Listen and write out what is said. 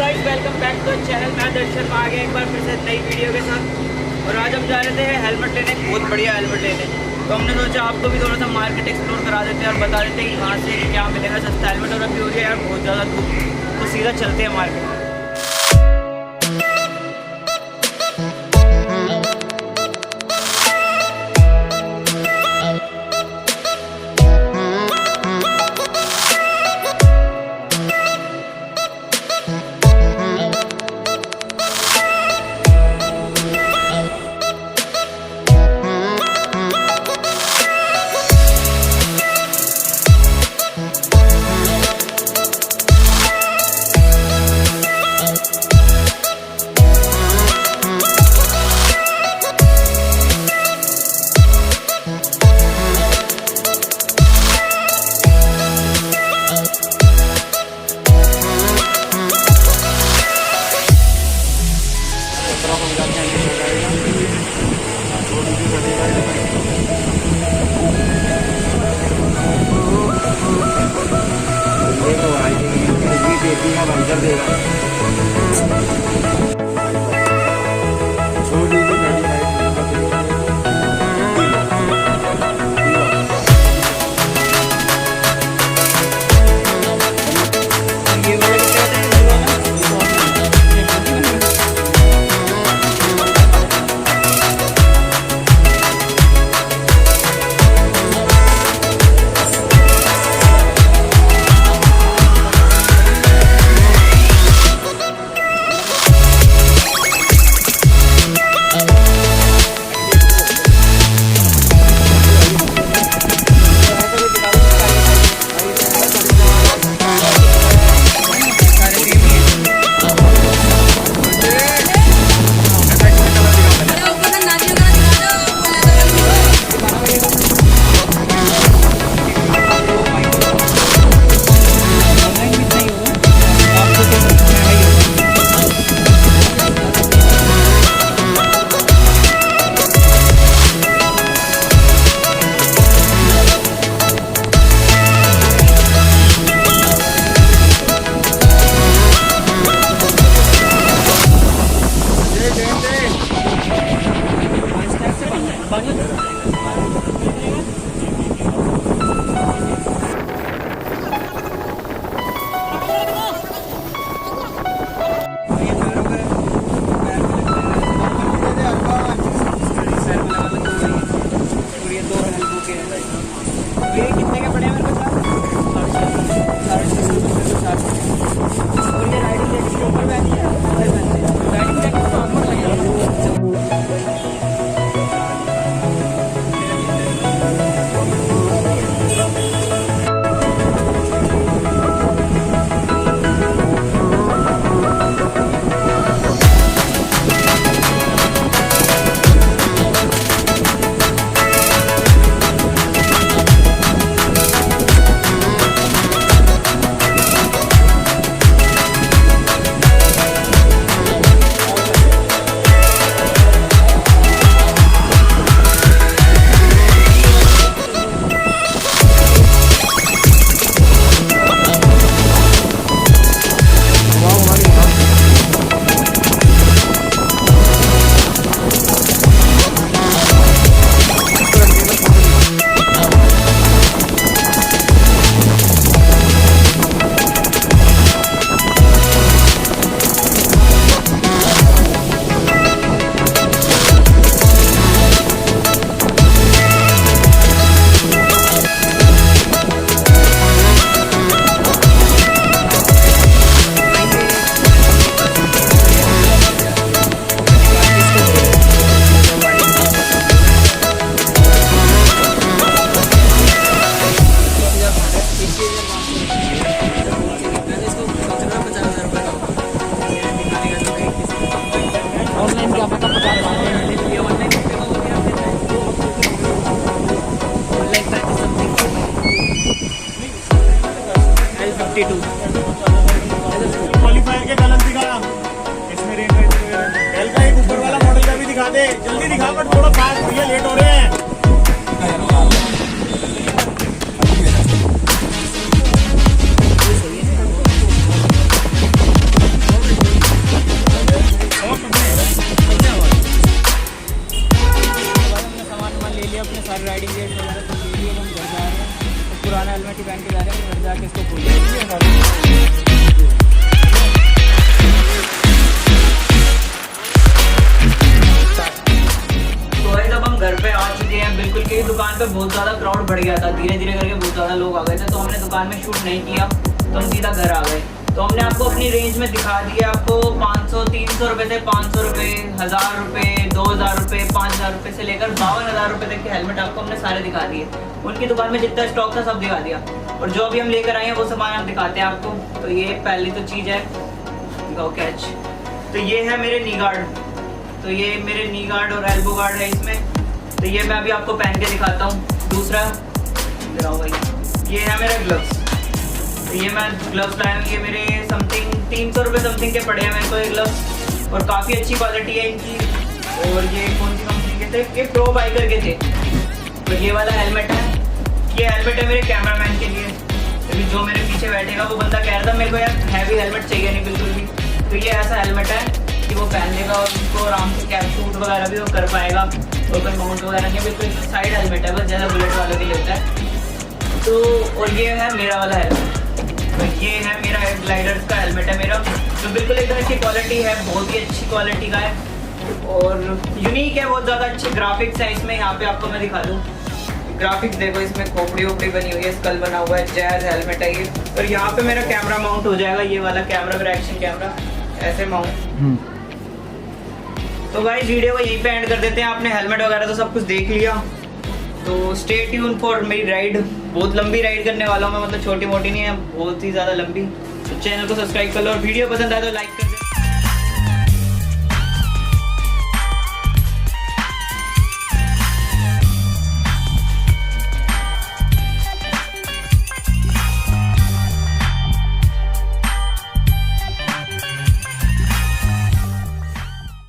Guys, welcome back to channel. मैं दर्श शर्मा आ गया एक बार फिर से नई वीडियो के साथ। और आज हम जा रहे थे हेलमेट लेने, बहुत बढ़िया हेलमेट लेने। तो हमने सोचा आपको भी थोड़ा सा मार्केट एक्सप्लोर करा देते हैं और बता देते हैं कि कहाँ से क्या मिलेगा सस्ता हेलमेट। और अभी हो गया यार बहुत ज़्यादा धूप, तो सीधा चलते हैं मार्केट। क्वालिफायर के कलर दिखा, इसमें रेट एल का एक ऊपर वाला मॉडल का भी दिखा दे, जल्दी दिखा बट थोड़ा फास्ट, भैया लेट हो रहे हैं। पुराना हेलमेट ही पहन के जा रहे हैं, घर जाके इसको खोल। तो भाई जब हम घर पे आ चुके हैं बिल्कुल कि दुकान पे बहुत ज़्यादा क्राउड बढ़ गया था, धीरे धीरे करके बहुत ज़्यादा लोग आ गए थे, तो हमने दुकान में शूट नहीं किया, तो हम सीधा घर आ गए। तो हमने आपको अपनी रेंज में दिखा दिया, आपको 500 300 रुपये से 500 रुपये, 1000 रुपये, 2000 रुपये, 5000 रुपये से लेकर 52,000 रुपये तक के हेलमेट आपको हमने सारे दिखा दिए। उनकी दुकान में जितना स्टॉक था सब दिखा दिया, और जो अभी हम लेकर आए हैं वो सामान हम दिखाते हैं आपको। तो ये पहली तो चीज़ है गो कैच। तो ये है मेरे नी गार्ड, तो ये मेरे नी गार्ड और एल्बो गार्ड है इसमें, तो ये मैं अभी आपको पहन के दिखाता हूँ। दूसरा दिखाओ भाई, ये है मेरा ग्लव्स, तो ये मैं ग्लव्स लाया हूँ, ये मेरे समथिंग 300 रुपये समथिंग के पड़े हैं मेरे को ये ग्लव्स, और काफ़ी अच्छी क्वालिटी है इनकी। और ये कौन सी कंपनी के थे, ये प्रो बाइकर के थे। तो ये वाला हेलमेट है, ये हेलमेट है मेरे कैमरामैन के लिए, क्योंकि जो मेरे पीछे बैठेगा वो बंदा कह रहा था मेरे को यार हैवी हेलमेट चाहिए नहीं बिल्कुल भी, तो ये ऐसा हेलमेट है कि वो पहन लेगा और उसको आराम से कैप शूट वगैरह भी वो कर पाएगा, और कोई माउंट वगैरह नहीं, बिल्कुल साइड हेलमेट है, बस ज़्यादा बुलेट वालों के लिए होता है। तो और ये है मेरा वाला हेलमेट, तो ये है मेरा ग्लाइडर्स का हेलमेट है मेरा, जो बिल्कुल एकदम अच्छी क्वालिटी है, बहुत ही अच्छी क्वालिटी का है, और यूनिक है, बहुत ज़्यादा अच्छे ग्राफिक्स हैं इसमें। यहाँ पे आपको मैं दिखा दूँ ग्राफिक्स, देखो इसमें खोपड़ी वोपड़ी बनी हुई है, स्कल बना हुआ है, जैज हेलमेट है ये। और यहाँ पे मेरा कैमरा माउंट हो जाएगा, ये वाला कैमरा मेरा एक्शन कैमरा ऐसे माउंट। तो भाई वीडियो को यहीं पे एंड कर देते हैं, आपने हेलमेट वगैरह तो सब कुछ देख लिया, तो स्टे ट्यून फॉर मेरी राइड। बहुत लंबी राइड करने वाला हूँ मैं, मतलब छोटी मोटी नहीं है, बहुत ही ज़्यादा लंबी। तो चैनल को सब्सक्राइब कर लो, और वीडियो पसंद आए तो लाइक कर